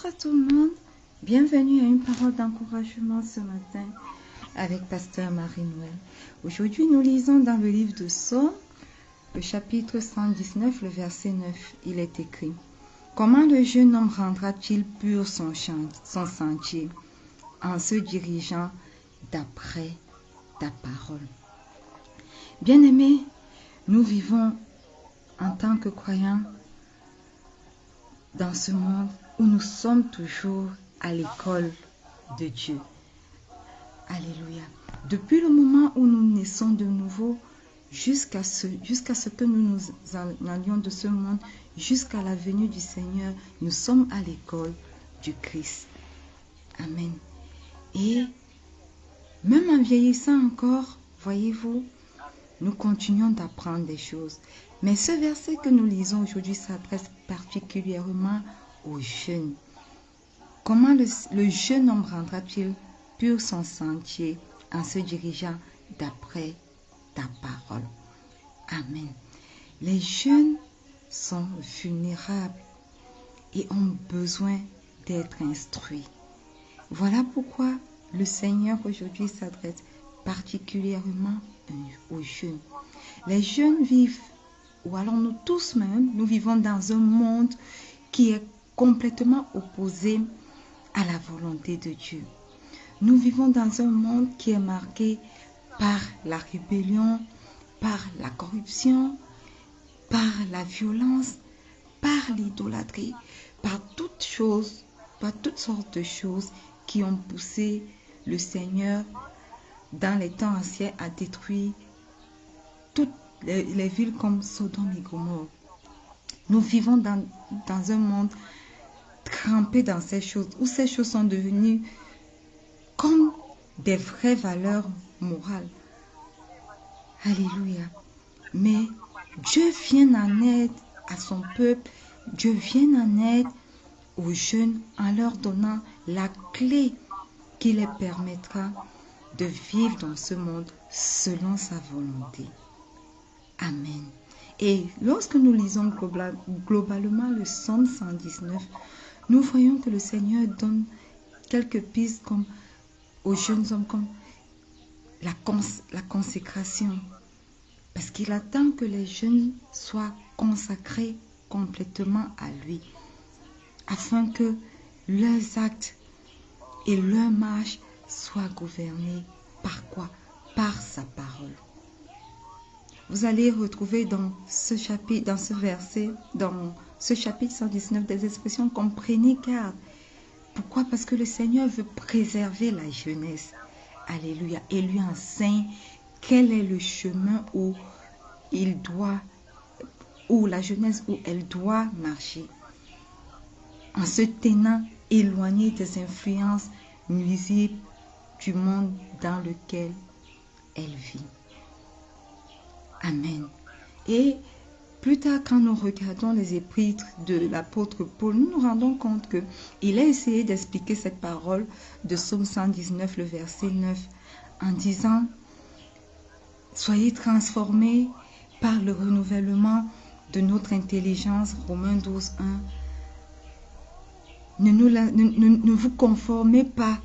Bonjour à tout le monde, bienvenue à une parole d'encouragement ce matin avec Pasteur Marie-Noël. Aujourd'hui nous lisons dans le livre de Psaumes, le chapitre 119, le verset 9, il est écrit: Comment le jeune homme rendra-t-il pur son sentier en se dirigeant d'après ta parole? Bien-aimés, nous vivons en tant que croyants dans ce monde où nous sommes toujours à l'école de Dieu. Alléluia. Depuis le moment où nous naissons de nouveau jusqu'à ce que nous nous allions de ce monde, jusqu'à la venue du Seigneur, nous sommes à l'école du Christ. Amen. Et même en vieillissant encore, voyez-vous, nous continuons d'apprendre des choses. Mais ce verset que nous lisons aujourd'hui s'adresse particulièrement aux jeunes. Comment le jeune homme rendra-t-il pur son sentier en se dirigeant d'après ta parole? Amen. Les jeunes sont vulnérables et ont besoin d'être instruits. Voilà pourquoi le Seigneur aujourd'hui s'adresse particulièrement aux jeunes. Les jeunes vivent, ou alors nous tous même, nous vivons dans un monde qui est complètement opposé à la volonté de Dieu. Nous vivons dans un monde qui est marqué par la rébellion, par la corruption, par la violence, par l'idolâtrie, par toutes sortes de choses qui ont poussé le Seigneur dans les temps anciens à détruire toutes les villes comme Sodome et Gomorrhe. Nous vivons dans un monde trempé dans ces choses, où ces choses sont devenues comme des vraies valeurs morales. Alléluia. Mais Dieu vient en aide à son peuple, Dieu vient en aide aux jeunes en leur donnant la clé qui les permettra de vivre dans ce monde selon sa volonté. Amen. Et lorsque nous lisons globalement le Psaume 119, nous voyons que le Seigneur donne quelques pistes comme aux jeunes hommes, comme la consécration. Parce qu'il attend que les jeunes soient consacrés complètement à lui, afin que leurs actes et leurs marches soient gouvernés par quoi? Par sa parole. Vous allez retrouver dans ce chapitre, dans ce chapitre 119 des expressions comme prenez garde. Pourquoi? Parce que le Seigneur veut préserver la jeunesse. Alléluia. Et lui enseigne quel est le chemin où la jeunesse où elle doit marcher. En se tenant éloignée des influences nuisibles du monde dans lequel elle vit. Amen. Et plus tard, quand nous regardons les épîtres de l'apôtre Paul, nous nous rendons compte qu'il a essayé d'expliquer cette parole de Psaume 119, le verset 9, en disant: Soyez transformés par le renouvellement de notre intelligence, Romains 12, 1. Ne vous conformez pas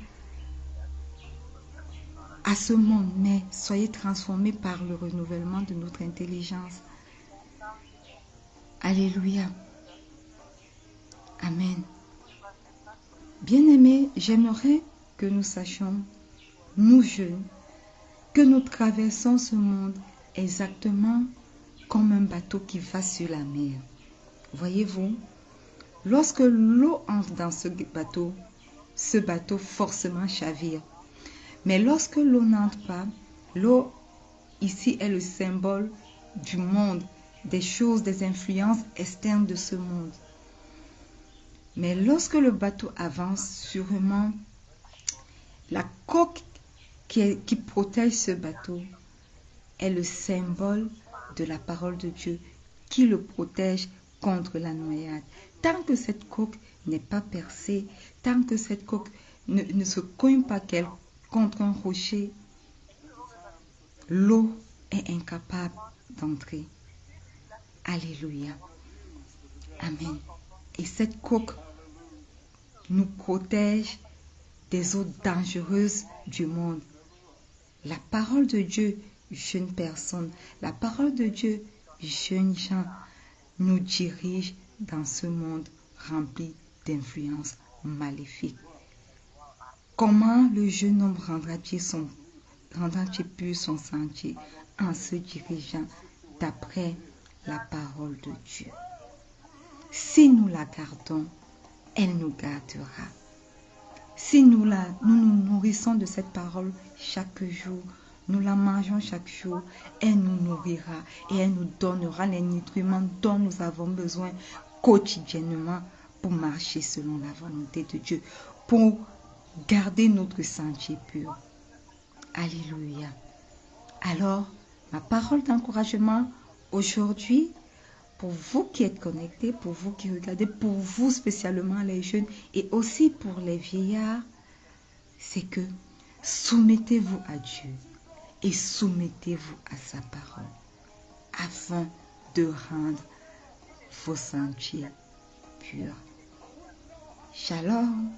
à ce monde, mais soyez transformés par le renouvellement de notre intelligence. Alléluia. Amen. Bien-aimés, j'aimerais que nous sachions, nous jeunes, que nous traversons ce monde exactement comme un bateau qui va sur la mer. Voyez-vous, lorsque l'eau entre dans ce bateau forcément chavire. Mais lorsque l'eau n'entre pas, l'eau ici est le symbole du monde, des choses, des influences externes de ce monde. Mais lorsque le bateau avance, sûrement, la coque qui protège ce bateau est le symbole de la parole de Dieu qui le protège contre la noyade. Tant que cette coque n'est pas percée, tant que cette coque ne se cogne pas contre un rocher, l'eau est incapable d'entrer. Alléluia. Amen. Et cette coque nous protège des eaux dangereuses du monde. La parole de Dieu, jeune personne, la parole de Dieu, jeunes gens, nous dirige dans ce monde rempli d'influences maléfiques. Comment le jeune homme rendra-t-il pur son sentier en se dirigeant d'après la parole de Dieu? Si nous la gardons, elle nous gardera. Si nous nous nourrissons de cette parole chaque jour, nous la mangeons chaque jour, elle nous nourrira et elle nous donnera les nutriments dont nous avons besoin quotidiennement pour marcher selon la volonté de Dieu, pour garder notre sentier pur. Alléluia. Alors, ma parole d'encouragement aujourd'hui, pour vous qui êtes connectés, pour vous qui regardez, pour vous spécialement les jeunes et aussi pour les vieillards, c'est que soumettez-vous à Dieu et soumettez-vous à sa parole afin de rendre vos sentiers purs. Shalom.